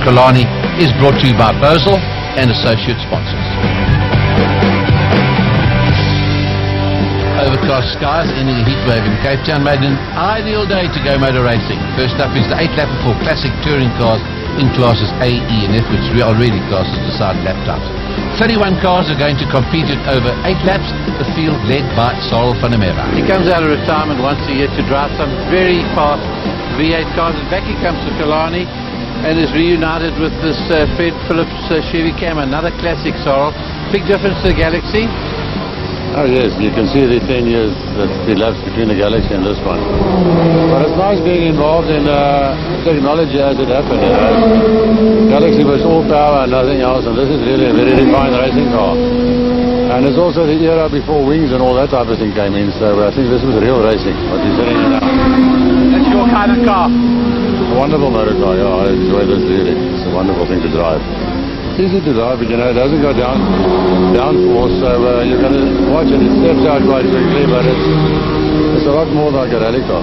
Killarney is brought to you by Bosel and associate sponsors. Overcast skies ending a heat wave in Cape Town made an ideal day to go motor racing. First up is the 8-lap for classic touring cars in classes A, E and F, which are already classes decided lap times. 31 cars are going to compete in over 8 laps, the field led by Sarel van der Merwe. He comes out of retirement once a year to drive some very fast V8 cars, and back he comes to Killarney and is reunited with this Fred Phillips Chevy Cam, another classic Sarel. Big difference to the Galaxy. Oh yes, you can see the 10 years that elapsed between the Galaxy and this one. But it's nice being involved in technology as it happened. Galaxy was all power and nothing else, and this is really a very refined racing car. And it's also the era before wings and all that type of thing came in, so I think this was real racing, what you're saying now. That's your kind of car. It's a wonderful motor car, yeah, I enjoy this really. It's a wonderful thing to drive. Easy to drive, but you know, it doesn't go downforce, so you're going to watch it. It steps out quite quickly, but it's a lot more like a rally car.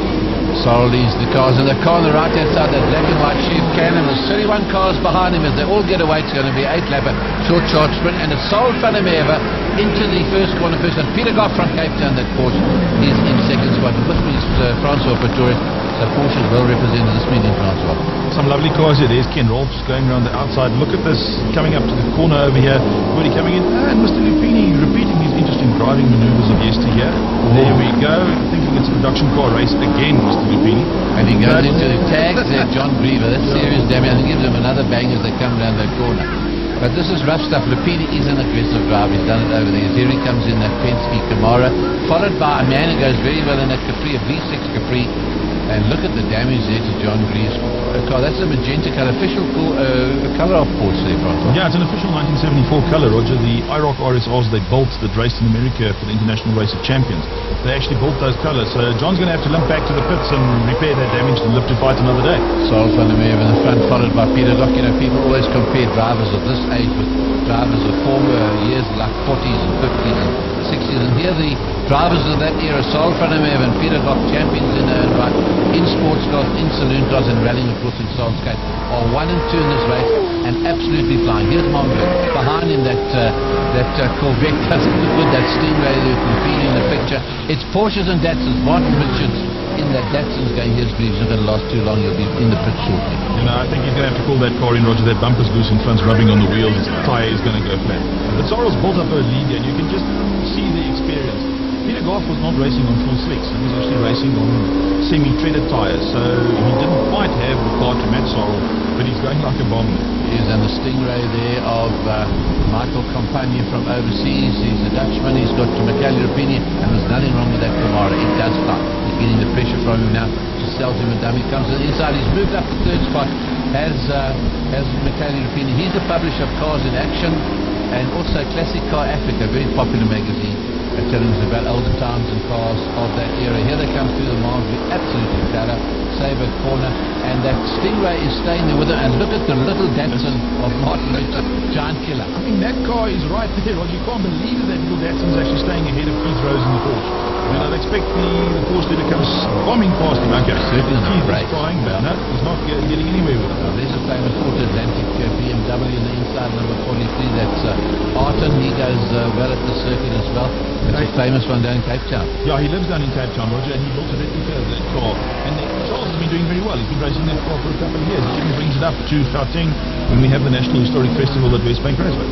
Sarel leads the cars, and the car on the right hand side, that black and white Chevy Cannon, there's 31 cars behind him. As they all get away, it's going to be 8-lapper, short charge sprint, and it's Sarel van der Merwe into the first corner first, and Peter Goff from Cape Town, that Porsche is in second spot. With me is Francois Pretorius, so Porsche is well represented this meeting, Francois. Some lovely cars here. There's Ken Rolfs going around the outside. Look at this, coming up to the corner over here, already coming in, and Mr. Lupini repeating his interesting driving maneuvers of yesteryear. There we go, thinking it's a production car race again, Mr. Lupini. And he goes into the tags there, John Brewer. That's serious damage, and he gives him another bang as they come down the corner. But this is rough stuff. Lupini is an aggressive driver. He's done it over there. Here he comes in that Penske Camaro, followed by a man who goes very well in that Capri, a V6 Capri. And look at the damage there to John Brewer's car. That's a magenta color, official color of Porsche there, Francois. Yeah, it's an official 1974 color, Roger. The IROC RSRs they built that raced in America for the International Race of Champions, they actually built those colors. So John's going to have to limp back to the pits and repair that damage and live to fight another day. Sarel van der Merwe in the front, followed by Peter Goff. You know, people always compare drivers of this age with drivers of former years like 40s and 50s and 60s. And here the drivers of that era, Sarel van der Merwe and Peter Goff, champions in their own right, in sports cars, in saloon cars, and rallying, of course, in Sarel's case, are 1 and 2 in this race and absolutely flying. Here's Monberg behind him. That Corvette doesn't look good. That Stingray there feeding the picture. It's Porsches and Datsuns. Martin Richards in that Datsun's going. Here's Breeze. Not going to last too long. He'll be in the pit shortly. You know, I think he's going to have to pull that car in, Roger. That bumper's loose in front, rubbing on the wheels. His tyre is going to go flat. But Sarel's built up a lead here, and you can just see the experience. Peter Goff was not racing on full slicks. He was actually racing on semi-treaded tyres, so he didn't quite have the car to match Sarel, but he's going like a bomb. He's on the Stingray there of Michael Compagnie from overseas. He's a Dutchman. He's got Michele Rapini, and there's nothing wrong with that Camaro. It does fly. He's getting the pressure from him now. Just sells him a dummy. Comes to the inside. He's moved up to third spot. Has Michele Rapini. He's the publisher of Cars in Action and also Classic Car Africa, very popular magazine. Telling us about older times and cars of that era. Here they come through the miles with absolutely stellar. Sabre corner, and that Stingray is staying there with him. And look at the little Datsun of Martin Richards, giant killer. I mean, that car is right there, Roger. You can't believe that little Datsun's actually staying ahead of Keith Rose in the Porsche. I mean, I'd expect the Porsche to come bombing past him. Okay, certainly not. Keith is trying, but no, he's not getting anywhere with it. There's a famous Auto Atlantic BMW in the inside, number 43. That's Arton. He goes well at the circuit as well. It's a famous one down in Cape Town. Yeah, he lives down in Cape Town, Roger, and he built a replica of that car. And Charles has been doing very well. He's been racing that car for a couple of years. He even brings it up to Gauteng when we have the National Historic Festival at Westbank Raceway.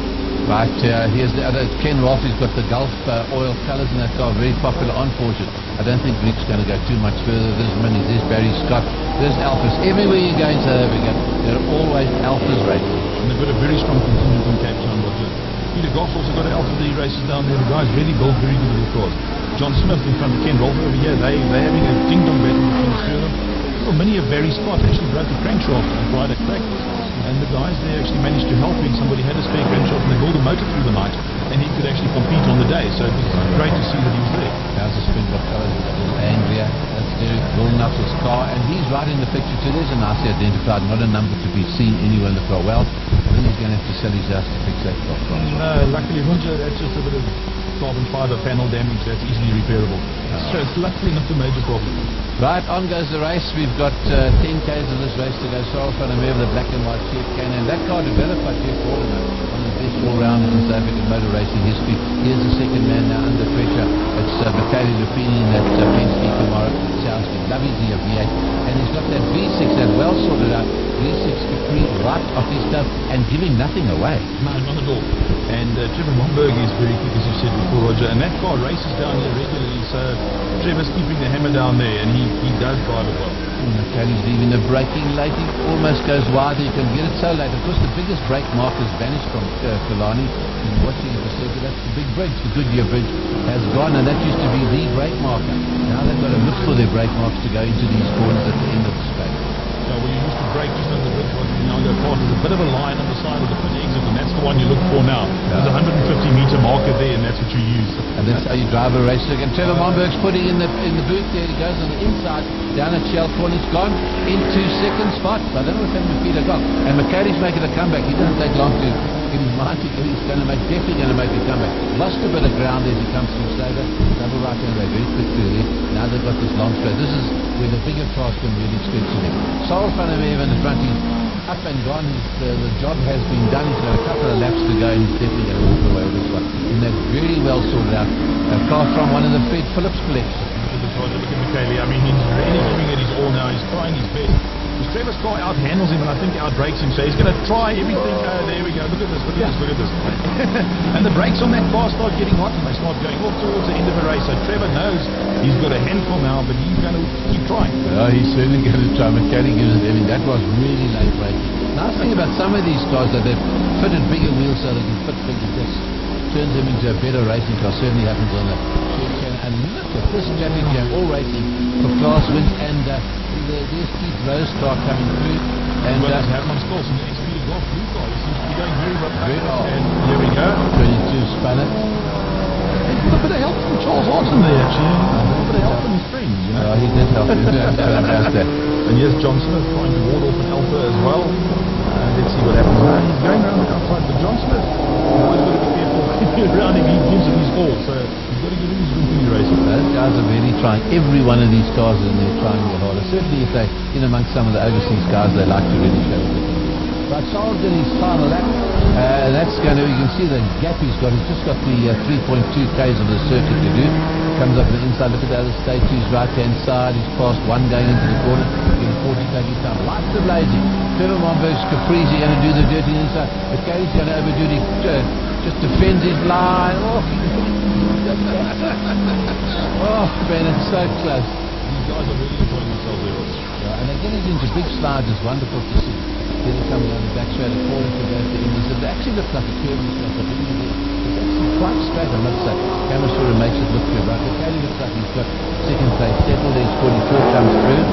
Right, here's the other, Ken Rolfe. He's got the Gulf oil colours in that car, very popular on Porsche. I don't think Rick's going to go too much further. There's Minnie, there's Barry Scott, there's Alphas. Everywhere you go in South Africa, there are always Alphas racing. And they've got a very strong contingent in Cape Town, Roger. Peter Goff's also got Alpha D races down there. The guys really built very good little cars. John Smith in front of Ken Rolfe over here. They're having a ding-dong battle between the two of them. Well, Minnie of Barry Scott actually broke the crankshaft on Friday practice. And the guys there actually managed to help him. Somebody had a spare crankshaft and they built a motor through the night, and he could actually compete on the day. So it was great to see that he was there. How's the Springbok colours? Anglia, that's Derek Wilnuff's car, and he's right in the picture too. There's a nicely identified, not a number to be seen anywhere in the car. Well, I think he's going to have to sell his house to fix that car. No, luckily, Roger, that's just a bit of carbon fibre panel damage that's easily repairable. So it's luckily not a major problem. Right, on goes the race. We've got 10 Ks of this race to go. Sorrel van der Merwe, the black and white Chief can, and that car developed by Jeff Warner, one of the best all-rounders in South African motor racing history. Here's the second man now under pressure. It's Michele Lupini in that Penske Camaro. Sounds good. Love his V8, and he's got that V6, that well sorted out V6 Capri right off his stuff and giving nothing away. No, not at all. And Trevor Momberg is very quick, as you said before, Roger, and that car races down here regularly, so Trevor's keeping the hammer down there, and he does drive it well. Kelly's leaving the braking late. He almost goes wide. You can get it so late. Of course, the biggest brake markers vanished from Killarney. And watching it, that's the big bridge. The Goodyear Bridge has gone, and that used to be the brake marker. Now they've got to look for their brake marks to go into these corners at the end of the straight. So where you used to brake just under the bridge, what you now go past, there's a bit of a line on the side of the pit exit, and that's the one you look for now. There's a 150-meter marker there, and that's what you use. And that's how you drive a race. And Trevor Momberg's putting in the booth there. He goes on the inside, down at Shell Corner. He's gone into second spot. I don't know what's happened to Peter Gok. And McCarty's making a comeback. He doesn't take long to get his mind to get. He's definitely going to make a comeback. Lost a bit of ground as he comes through Slaver. Double right hand way, very quick through there. Now they've got this long straight. This is where the bigger cars can really stretch to them. Sorrel van der Merwe in the front. He's up and gone. The job has been done. He's got a couple of laps to go, and he's definitely going to walk away with this one. And they're very well sorted out. A car from one of the Fred Phillips collections. Look at Michele. I mean, he's really giving it his all now. He's trying his best. Because Trevor's car out-handles him, and I think out-brakes him. So he's going to try everything. There we go. Look at this. Look at this. Look at this. And the brakes on that car start getting hot, and they start going off towards the end of the race. So Trevor knows he's got a handful now, but he's going to keep trying. Oh, he's certainly going to try. McCarty gives it everything. That was really late braking. Nice thing about some of these cars that they've fitted bigger wheels so they can fit bigger discs. Turns them into a better racing car. Certainly happens on the short channel. And look at this traffic jam, all racing for class wins. And there's Keith Rose car coming through. And Herman's course in the XP Golf blue car. He seems to be going very well. And here we go. 22 spun it. A bit of help from Charles Horton there, actually. A little bit of help from his friends, you know. He did help. About that. And here's John Smith trying to ward off an Alpha as well. Let's see what happens now. He's going around the outside, but John Smith, always got to be careful. Around him, he gives it his all, so he's got to give him his room when he races. Those guys are really trying. Every one of these cars is in there trying their hardest. Certainly if they're in amongst some of the overseas guys, they like to really show it. Right, Charles did his final lap. That's going to, you can see the gap he's got. He's just got the 3.2 Ks of the circuit to do. Comes up the inside, look at the other stage to his right-hand side. He's passed one going into the corner. Getting 40, taking time. Lights are blazing. Trevor Momberg's Capri's going to do the dirty inside. But Gary's going to overdo it. Just defends his line. Oh, man, it's so close. These guys are really enjoying themselves there. Yeah, and they're getting into big slides. It's wonderful to see. Here they come down the back straight, falling to go to the Indies. It actually looks like a curve in the place. It's actually quite straight, I must say. Camera sort of makes it look good, right? But Kelly looks like he's got second place settled. His 44 comes through,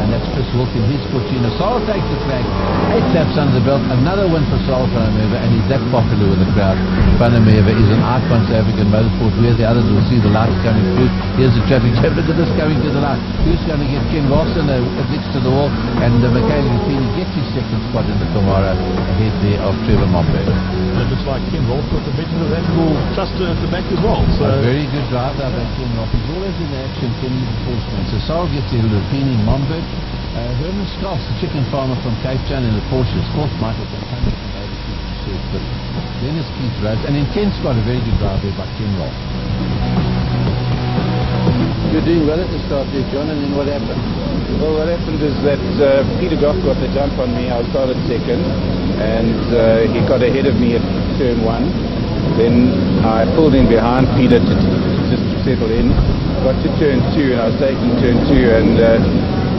and that's Chris Wilkin. His Fortuna. Sorrel takes the flag. 8 laps under the belt. Another win for Sorrel van der Merwe, and he's that popular with the crowd. Van der Merwe is an icon South African motorsport. Where the others will see the lights coming through. Here's the traffic jam. Look at this coming to the line. Who's going to get Ken Lawson next to the wall? And Michele Lupini gets his second spot in the Camaro ahead there of Trevor Momberg. It looks like Ken Rolfe got the better of that little thruster at the back as well. So a very good drive there by Ken Rolfe. He's always in the action, Kenny's the horseman. So Sorrel gets there, Lupini, Momberg. Herman Strauss, the chicken farmer from Cape Town in the Porsche. Of course, Michael Campani from overseas. But then it's Keith Rhodes. And in 10th spot, a very good drive there by Ken Rolfe. You're doing well at the start there, John, and then what happened? Well, what happened is that Peter Goff got the jump on me. I started second, and he got ahead of me at turn 1. Then I pulled in behind Peter just to settle in. Got to turn 2, and I was taking turn 2, and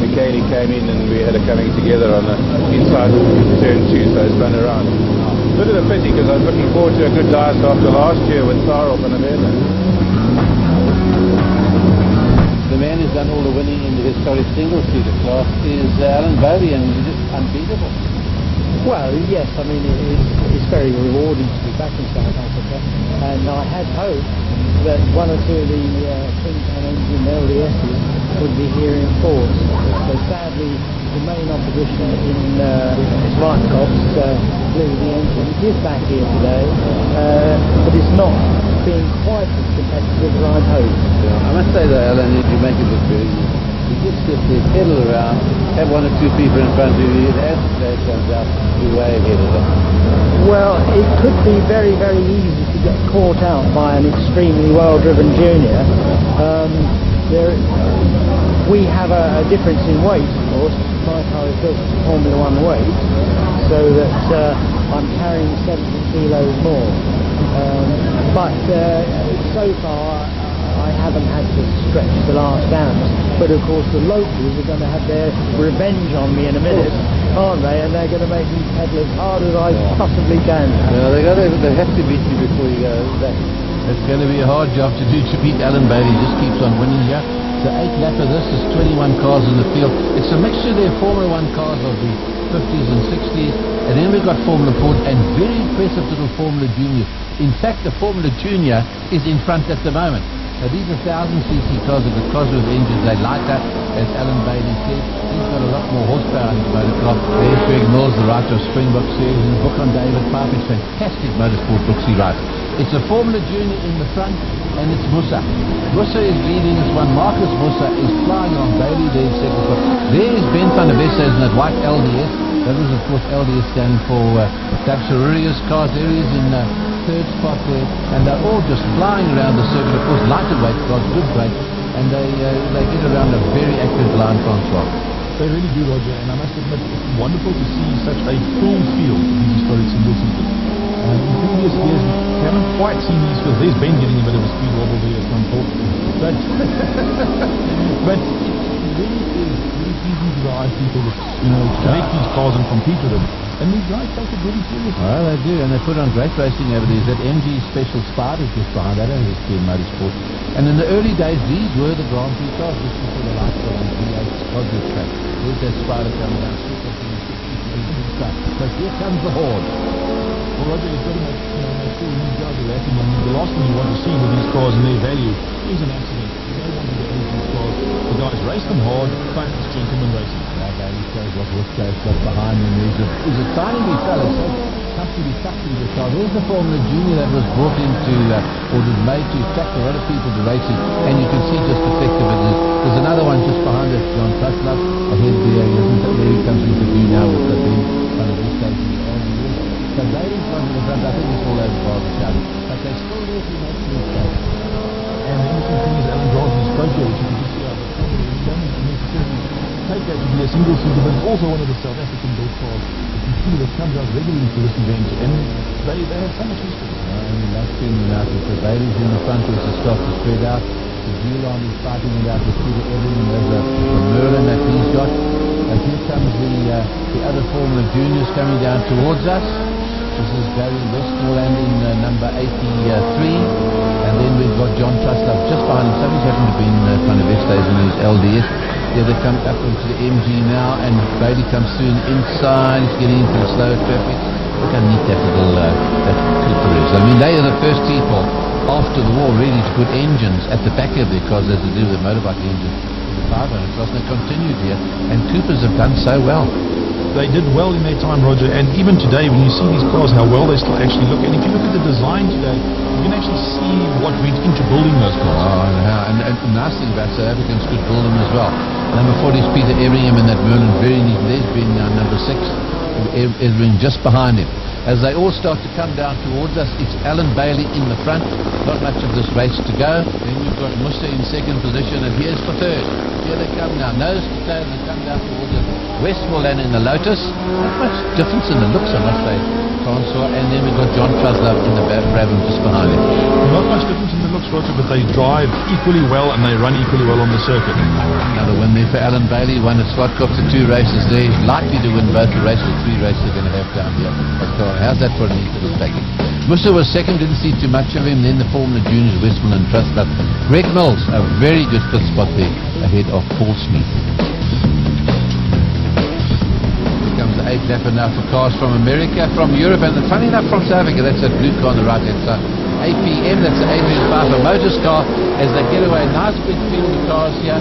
Michele came in, and we had a coming together on the inside of turn 2, so I spun around. A bit of a pity, because I was looking forward to a good dice after last year with Sorrel van der Merwe. The man who's done all the winning in the historic single-seater class is Alan Bowley, and he's just unbeatable. Well, yes, I mean, it's very rewarding to be back in South Africa, and I had hoped that one or two of the twin-can engine LDSs would be here in force. So sadly, the main opposition in Springbok blew the engine. It is back here today, but it's not being quite as competitive as I'd hoped. Yeah, I must say that, Alan, you make it look very easy. You just get the pedal around, have one or two people in front of you, and as the day comes out, you're way ahead of them. Well, it could be very, very easy to get caught out by an extremely well-driven junior. We have a difference in weight, of course. My car is built to Formula 1 weight, so that I'm carrying 70 kilos more. But so far, I haven't had to stretch the last ounce. But of course, the locals are going to have their revenge on me in a minute, aren't they? And they're going to make me pedal as hard as I possibly can. No, they have to beat you before you go back. It's going to be a hard job to do to beat Alan Bailey. He just keeps on winning here. The 8th lap of this is 21 cars in the field. It's a mixture there, Formula 1 cars of the 50s and 60s, and then we've got Formula Ford and very impressive little Formula Junior. In fact, the Formula Junior is in front at the moment. Now, these are 1000cc cars with the Cosworth engines. They lighter, as Alan Bailey said. He's got a lot more horsepower in his motor car. There's Greg Mills, the writer of Springbok series, and the book on David Piper's fantastic motorsport books he writes. It's a Formula Junior in the front, and it's Musa. Musa is leading this one. Marcus Musa is flying on. Bailey there in second spot. There's Ben van der Westhuizen in that white LDS. That is, of course, LDS standing for Doug Soruria's cars. There he is in third spot there, and they're all just flying around the circuit. Of course, lighter weight cars, good brake, and they get around a very active line, Francois. They really do, Roger, and I must admit, it's wonderful to see such a full field of these historic single seasons. In previous years, we haven't quite seen these fields. There's Ben getting a bit of a speed wobble there at some point, but it really is very pleasing to the eye people that, to make these cars and compete with them. And these guys take it really seriously. Well, they do, and they put on great racing over there. That MG Special Spiders just behind that over here in motorsport. And in the early days, these were the Grand Prix cars, just before the lights on the V8 Cosworth track. There's that Spider coming down. So here comes the horde. Well, Roger, you've got to make sure these guys are acting. The last thing you want to see with these cars and their value is an accident. You don't want to get into these cars. The guys race them hard, fun, it's gentleman racing. Bailey shows what Woodco's got behind him. He's a tiny wee fellow, so comfortably tucked into the car. There's the Formula Junior that was brought into, or was made to attract a lot of people to racing, and you can see just the effect of it. There's another one just behind us, John Truslove, ahead there. There he comes into view now with the Ben van der Westhuizen. So Bailey's one in the front. I think it's all over Barber County, but they're still there to make the mistakes. And the interesting thing is Alan Grant in his photo, which you can just see out the front, he doesn't necessarily take that to be a single seater, but it's also one of the South African built cars that you see that comes out regularly to this event, and they have so much history. That's been out with the Bailey's in the front as they start to spread out. The Killarney is fighting it out with Peter Everingham. There's a Merlin that he's got. And here comes the other Formula Juniors coming down towards us. This is Gary Westmoreland in number 83, and then we've got John Truslove just behind him. Somebody's happened to be in front of Westhuizen in his LDS. There they come up into the MG now, and Bailey comes through inside. He's getting into the slow traffic. Look how neat that little that Cooper is. I mean, they are the first people after the war really to put engines at the back of their cars as they do with motorbike engines. The 500 class, and they continued here, and Coopers have done so well. They did well in their time, Roger, and even today when you see these cars, how well they still actually look. And if you look at the design today, you can actually see what went into building those cars. Oh, and the nice thing about South Africans could build them as well. Number 40 is Peter Everingham, and that Merlin very neat. There's been number 6, Everingham just behind him. As they all start to come down towards us, it's Alan Bailey in the front. Not much of this race to go. Then you've got Musa in second position, and here's for third. Here they come now, nose to tail, and they come down towards us. Westmoreland in the Lotus. Not much difference in the looks, I must say, Francois. And then we've got John Truslove in the Brabham just behind him. Not much difference in the looks, Roger, but they drive equally well and they run equally well on the circuit. Another win there for Alan Bailey. Won at Swartkop, the 2 races there. He's likely to win both the races, 3 races they're going to have down here. How's that for a neat little package? Musa was second, didn't see too much of him. Then the Formula Juniors, Westmoreland and Truslove. Greg Mills, a very good fifth spot there ahead of Paul Smith. Here comes the 8th lap now for cars from America, from Europe, and funny enough from South Africa. That's that blue car on the right hand side. APM, that's the Adrian Pfeiffer Motors car. As they get away, nice big field of cars here.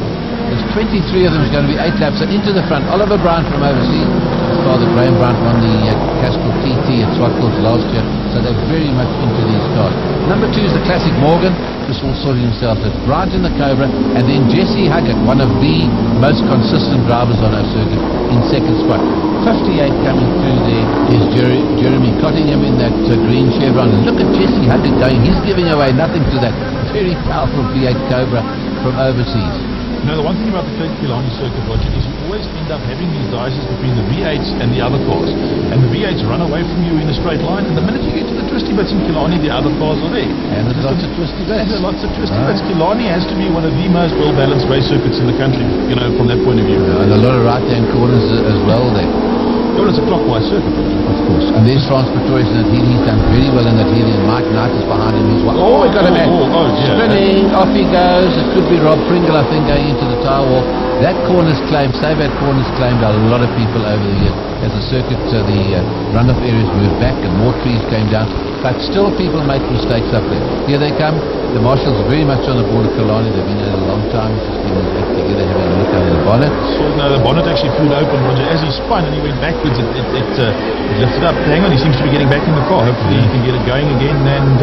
There's 23 of them. It's going to be 8 laps. And into the front, Oliver Bryant from overseas. His father, Graham Bryant, won the Castrol TT at Swartkop last year. So they're very much into these cars. Number 2 is the Classic Morgan. Just all sorting himself. That's Bryant in the Cobra. And then Jesse Huggett, one of the most consistent drivers on our circuit in second spot. 58 coming through there is Jeremy Cottingham in that green chevron. And look at Jesse Huggett going. He's giving away nothing to that very powerful V8 Cobra from overseas. You know, the one thing about the Killarney circuit, Roger, is you always end up having these dices between the V8s and the other cars. And the V8s run away from you in a straight line, and the minute you get to the twisty bits in Killarney, the other cars are there. And there's lots of twisty bits. There's lots of twisty bits. Killarney has to be one of the most well-balanced race circuits in the country, you know, from that point of view. And a lot of right-hand corners as well there. Well, it's a clockwise circuit, of course. And there's France Pretorius in that Healy. He's done very well in that Healy, and Mike Knight is behind him. He's we got him spinning. Off he goes. It could be Rob Pringle, I think, going into the tire wall. That corner's claimed, Sabat corner's claimed a lot of people over the years. As the circuit, the runoff areas moved back and more trees came down. But still people make mistakes up there. Here they come. The marshals are very much on the board of Killarney. They've been there a long time. Just been back together having a look under the bonnet. So, no, the bonnet actually flew open, Roger. As he spun and he went backwards, it lifted up. Hang on, he seems to be getting back in the car. Hopefully he can get it going again and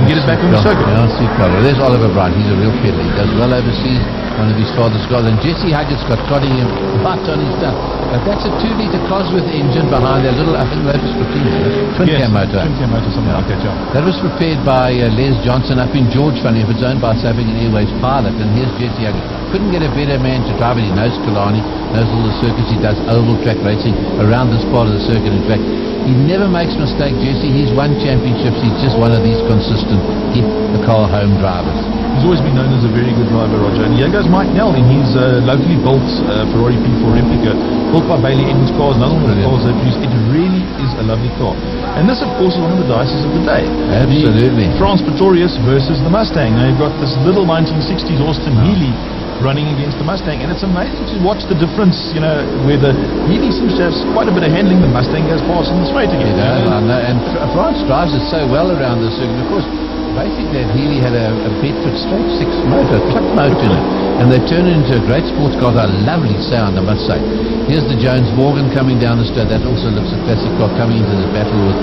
get it back on the circuit. Yeah, I'll see Color. There's Oliver Bryant. He's a real peddler. He does well overseas. One of his father's cars. And Jesse Huggett's got Cottingham right on his stuff. But that's a 2-litre Cosworth engine behind that little, I think, Lotus 15. Twin cam motor. Twin cam motor, something like that, yeah. That was prepared by Les Johnson up in George, funny, if it's owned by South African Airways Pilot. And here's Jesse Huggett. Couldn't get a better man to drive it. He knows Killarney, knows all the circuits. He does oval track racing around this part of the circuit. In fact, he never makes mistake, Jesse. He's won championships. He's just one of these consistent get the car home drivers. He's always been known as a very good driver, Roger. And here goes Mike Nell in his locally built Ferrari P4 replica, built by Bailey Edwards cars, another one of the cars they've used. It really is a lovely car. And this, of course, is one of the dices of the day. Absolutely. The France Pretorius versus the Mustang. Now, you've got this little 1960s Austin Healey running against the Mustang, and it's amazing to watch the difference, you know, where the Healey seems to have quite a bit of handling. The Mustang goes past in the straight again. I know. And France drives it so well around the circuit. Of course, basically that Healey had a Bedford straight 6 motor, club motor in it, and they turned it into a great sports car. A lovely sound, I must say. Here's the Jones Morgan coming down the straight. That also looks a classic car coming into the battle with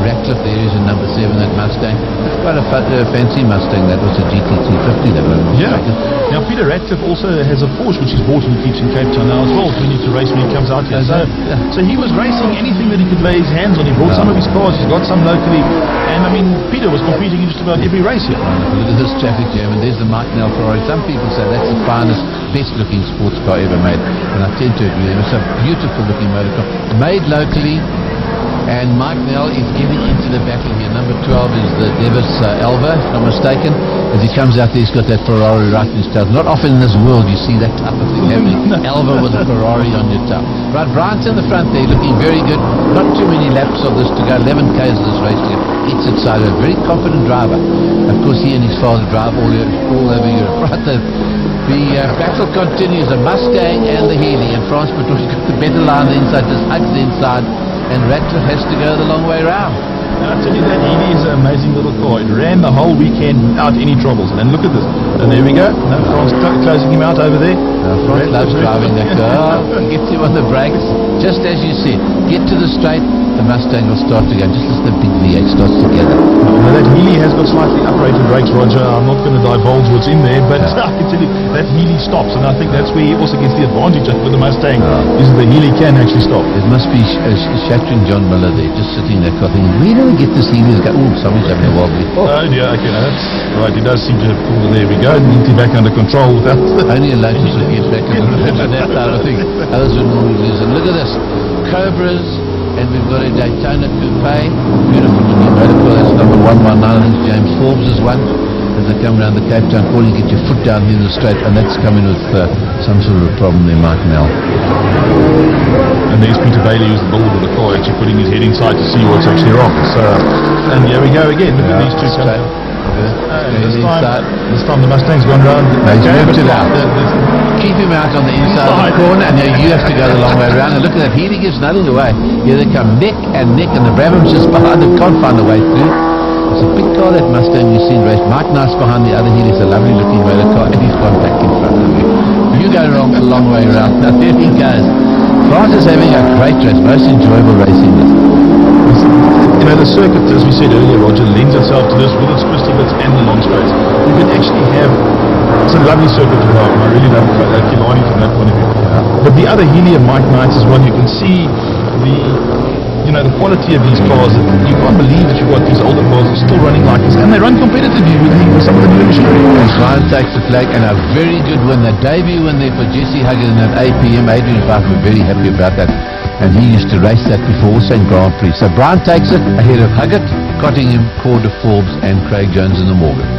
Ratcliffe. There is in number 7, that Mustang. Quite a fancy Mustang. That was a GT250. That was Now Peter Ratcliffe also has a Porsche which he's bought and keeps in Cape Town now as well. We need to race when he comes out here. So he was racing anything that he could lay his hands on. He brought some of his cars. He's got some locally. And I mean, Peter was competing in just about every race here. Look at this traffic jam, and there's the Mike Nell Ferrari. Some people say that's the finest, best-looking sports car ever made, and I tend to agree. It's a beautiful-looking motor car, made locally. And Mike Nell is getting into the battle here. Number 12 is the Davis Elva, if I'm mistaken. As he comes out there, he's got that Ferrari right in his tail. Not often in this world you see that type of thing happening. Elva with a Ferrari on your tail. Right, Bryant's in the front there, looking very good. Not too many laps of this to go. 11 Ks of this race here. Gets it side. A very confident driver. Of course, he and his father drive all over Europe. Right, the battle continues. The Mustang and the Healey. And France Pretorius got the better line the inside, just hugs the inside. And Ratcliffe has to go the long way round. And I tell you, that Healey is an amazing little car. It ran the whole weekend without any troubles. And look at this. And there we go. No, France closing him out over there. France loves driving that car. He gets him on the brakes. Just as you said, get to the straight, the Mustang will start to go. Just as the big V8 starts together. Now that Healey has got slightly uprated brakes, Roger. I'm not going to divulge what's in there, but I can tell you that Healey stops. And I think that's where he also gets the advantage with the Mustang, is that the Healey can actually stop. It must be shattering John Miller there, just sitting there, thinking, where do we get this Healey? Somebody's having a wobbly. Oh yeah, okay, no, that's right. He does seem to have pulled it. There we go. Needs it back under control without. Only a Lotus would get back under that type of thing. Others would normally lose. And look at this, Cobras, and we've got a Daytona Coupe. Beautiful looking motor car. That's number 119. I think James Forbes is one. As they come around the Cape Town corner, you get your foot down here in the straight, and that's coming with some sort of a problem there, Mike Nell. And there's Peter Bailey, who's the builder of the car, actually putting his head inside to see what's actually wrong. So, and here we go again. Look at these two coming. This time the Mustang's gone round. He's moved it out. Keep him out on the inside of the corner, and now you have to go the long way around. And look at that, Healey gives nothing away. Here they come, neck and neck, and the Brabham's just behind them, can't find a way through. It's a big car, that Mustang we've seen race. Mike Knight's behind the other Healey's a lovely looking motor car, and he's gone back in front of you. You go wrong a long way around. Now there he goes. France is having a great race, most enjoyable racing this. You know, the circuit, as we said earlier, Roger, lends itself to this with its twisty bits and the long straights. You can actually have It's a lovely circuit to ride. I really love Killarney from that point of view. But the other Helium Mike Knights as well, you can see the quality of these cars. You can't believe that you've got these older cars that are still running like this, and they run competitively with some of the new machinery. And Brian takes the flag, and a very good win. The debut win there for Jesse Huggett in that APM. Adrian and Buck were very happy about that, and he used to race that before also in Grand Prix. So Brian takes it ahead of Huggett, Cottingham, Corder, Forbes, and Craig Jones in the Morgan.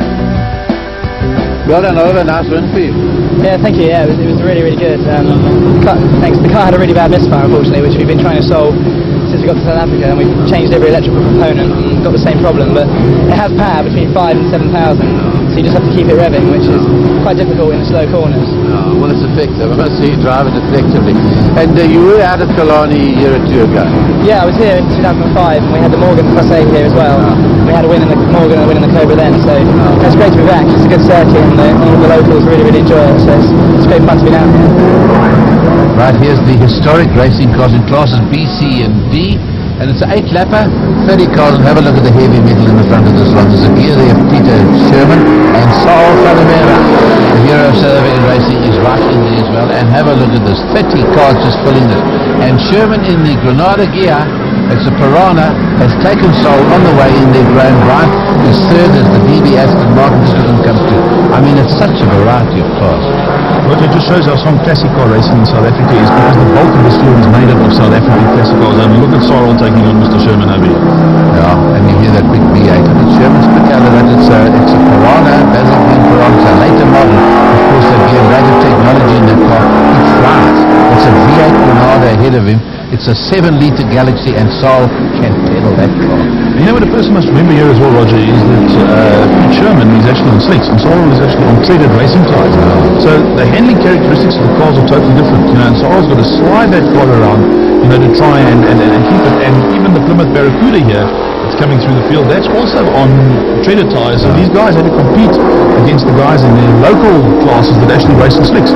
Well done, Oliver. Nice win for you. Yeah, thank you. Yeah, it was really, really good. Thanks. The car had a really bad misfire, unfortunately, which we've been trying to solve since we got to South Africa, and we've changed every electrical component and got the same problem. But it has power between 5,000 and 7,000, so you just have to keep it revving, which is quite difficult in the slow corners. Oh, well, it's effective. I must say you drive it effectively. And you were out at Killarney a year or two ago. Yeah, I was here in 2005, and we had the Morgan Plus 8 here as well. We had a win in the Morgan and a win in the Cobra then, so it's great to be back. It's a good circuit, and all the locals really, really enjoy it, so it's great fun to be down here. Right, here's the historic racing cars in classes B, C and D, and it's an 8-lapper, 30 cars, and have a look at the heavy metal in the front of this one. There's a gear there of Peter Sherman and Saul Falimera. The hero of South African racing is right in there as well, and have a look at this, 30 cars just filling this. And Sherman in the Granada gear, it's a Piranha, has taken Saul on the way in their Graham Bryant, who's third as the DB Aston Martin just doesn't come to. I mean, it's such a variety of cars. What it just shows how strong classic car racing in South Africa is, because the bulk of this field is made up of South African classic cars. I mean, look at Sorrel taking on Mr. Sherman over here. Yeah, and you hear that big V8. But Sherman's put out that it's a Piranha, Basil Green Piranha, it's a later model. Of course, they've given greater technology in that car. It flies. It's a V8 Granada ahead of him. It's a 7-litre Galaxy, and Saul can pedal that car. You know what a person must remember here as well, Roger, is that Pete Sherman is actually on slicks, and Sorrel is actually on treaded racing tyres. So the handling characteristics of the cars are totally different, and Sorrel's got to slide that car around, to try and keep it. And even the Plymouth Barracuda here, that's coming through the field, that's also on treaded tyres. So these guys had to compete against the guys in their local classes that actually race on slicks.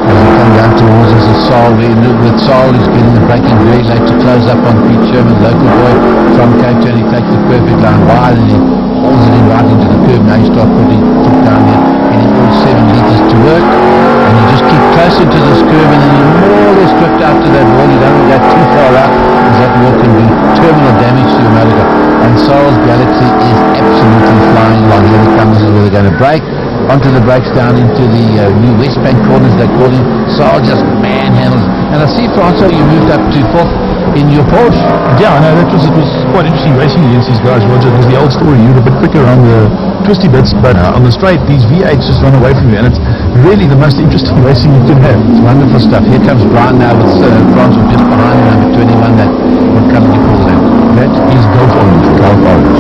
As we come down towards us, is Saul. With Saul, he's getting the braking very late to close up on Pete Sherman, local boy from Cape Town. He takes the perfect line wide and he holds it in right into the curve. Now you start putting foot down here, getting all 7 litres to work. And you just keep closer to this curve, and then you more or less drift out to that wall. You don't want to go too far out, because that wall can do terminal damage to your motor car. And Saul's Galaxy is absolutely flying along. Here it comes, where they're going to brake. Onto the brakes down into the new West Bank corners, they call him. Saul just manhandles. And I see, Francois, you moved up to 4th in your Porsche. Yeah, I know, it was quite interesting racing against these guys, Roger. It was the old story. You're a bit quicker on the twisty bits, but on the straight, these V8s just run away from you, and it's really the most interesting racing you can have. It's wonderful stuff. Here comes Brian now with Francois just behind number 21. That, what colour do you call that? That is Gulf Orange. Gulf Orange.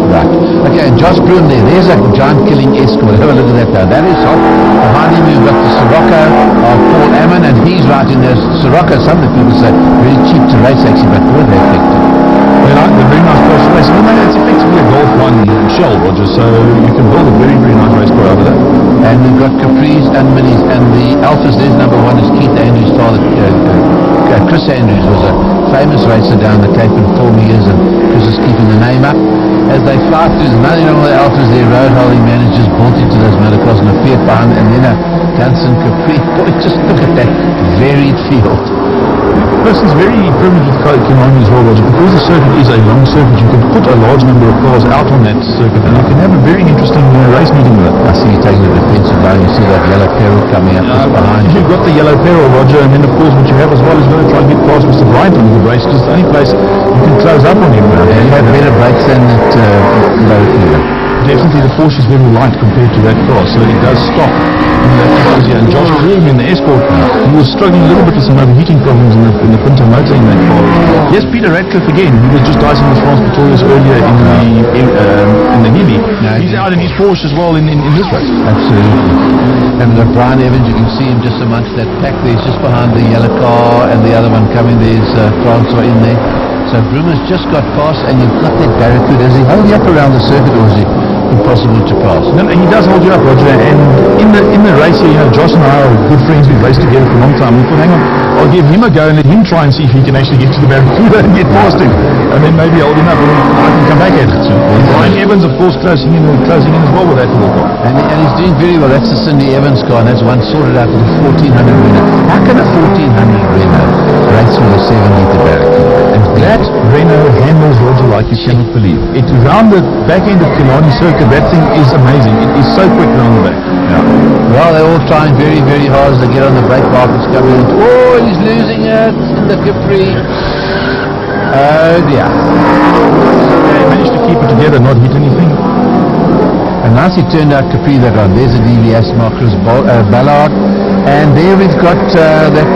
Right. Okay, and Josh Broom there. There's a giant killing Escort. Have a look at that now. That is hot. Behind him you've got the Sirocco of Paul Ammon, and he's right in there. Sirocco, some of the people say, very cheap to race actually, but boy, they're effective. They're very nice cars to race. I mean, it's effectively a Golf 1 shell, Roger, so you can build a very, very nice race car out of that. And we've got Capris and Minis, and the Alphas. There's number 1 is Keith Andrews' father. Chris Andrews was a famous racer down the Cape in former years, and Chris is keeping the name up. As they fly through, there's nothing wrong with the Alphas. Their road holding managers built into those motorcars and a Fiat behind, and then a Dunson Capri. Boy, just look at that varied field. The person's very privileged with Killarney as well, Roger, because the circuit is a long circuit. You can put a large number of cars out on that circuit, and you can have a very interesting race meeting with it. I see you taking the defensive line. You see that yellow peril coming up just behind you. You've got the yellow peril, Roger, and then of course what you have as well is going to try and get past Mr. Bryant on the race, because it's the only place you can close up on him. And you have better brakes than that Barracuda. Definitely the Porsche is very light compared to that car, so it does stop in that area. And Josh Broom in the Escort, he was struggling a little bit with some overheating problems in the Pinto motor in that car. Yes, Peter Radcliffe again, he was just dicing with France Pretorius earlier in the Hemi. He's out in his Porsche as well in this race. Absolutely. And we've got Brian Evans, you can see him just amongst that pack there. He's just behind the yellow car, and the other one coming, there's Francois in there. So Broom has just got past, and you've got that Barracuda. Is he holding up around the circuit, or is he impossible to pass. No, he does hold you up, Roger. And in the race here, Josh and I are good friends. We've raced together for a long time. We thought, hang on, I'll give him a go and let him try and see if he can actually get to the barracuda and get past him. And then maybe hold him up and I can come back at it. Brian Evans, of course, closing in as well with that little car. And he's doing very well. That's the Cindy Evans car, and that's one sorted out for the 1400 winner. How can a 1400 Renault race with a 7-litre barracuda? And That Renault handles, Roger, like you cannot believe. It's around the back end of Killarney circuit. That thing is amazing. It is so quick around the back. Yeah. Well, they're all trying very, very hard as they get on the brake markets coming in. Oh, he's losing it in the Capri. Oh dear. They managed to keep it together, not hit anything. And nicely turned out Capri that on. There's a DVS Marcus Ballard. And there we've got that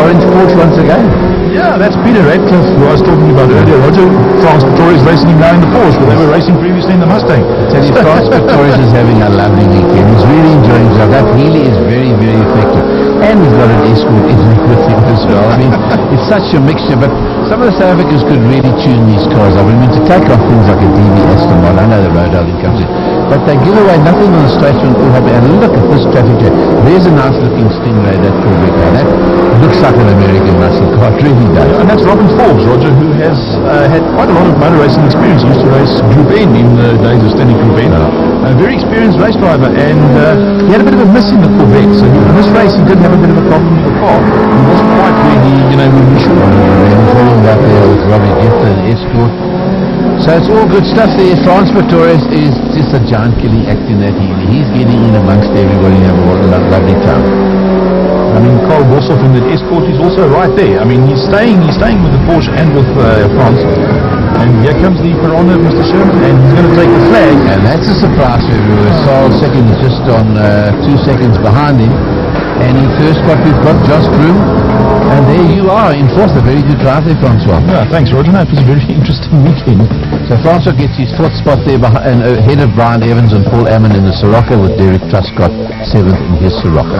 orange Porsche once again. Yeah, that's Peter Radcliffe, who I was talking about earlier. Roger, France Pretorius racing him now in the Porsche, but they were racing previously in the Mustang. I tell you, France Pretorius is having a lovely weekend. He's really enjoying himself. That really is very, very effective. And we've got an escort in with him as well. I mean, it's such a mixture, but some of the South Africans could really tune these cars up. I mean, to take off things like a DVS tomorrow, I know the road holding comes in, but they give away nothing on the straight when all happy. And look at this traffic jam. There's a nice looking Stingray, that Corvette car. That looks like an American muscle car. It really does. And that's Robin Forbes, Roger, who has had quite a lot of motor racing experience. He used to race Group N in the days of Stanley Group N. A very experienced race driver, and he had a bit of a miss in the Corvette. So in this race, he did have a bit of a problem with the car. He wasn't quite where we should have. And following that there with Robbie Gifter, the escort. So it's all good stuff there. France Pretorius is just a giant killing act in that healy. He's getting in amongst everybody and having a lovely time. I mean, Carl Bossoff in the escort is also right there. I mean, he's staying with the Porsche and with France. And here comes the Piranha, Mr. Sherman, and he's going to take the flag. And that's a surprise for everyone. Charles second is just on 2 seconds behind him. And in first spot we've got Josh Groom. And there you are, in fourth. A very good drive there, Francois. Yeah, thanks, Roger. No, it was a very interesting weekend. So Francois gets his fourth spot there behind, ahead of Brian Evans and Paul Ammon in the Sirocco, with Derek Truscott seventh in his Sirocco.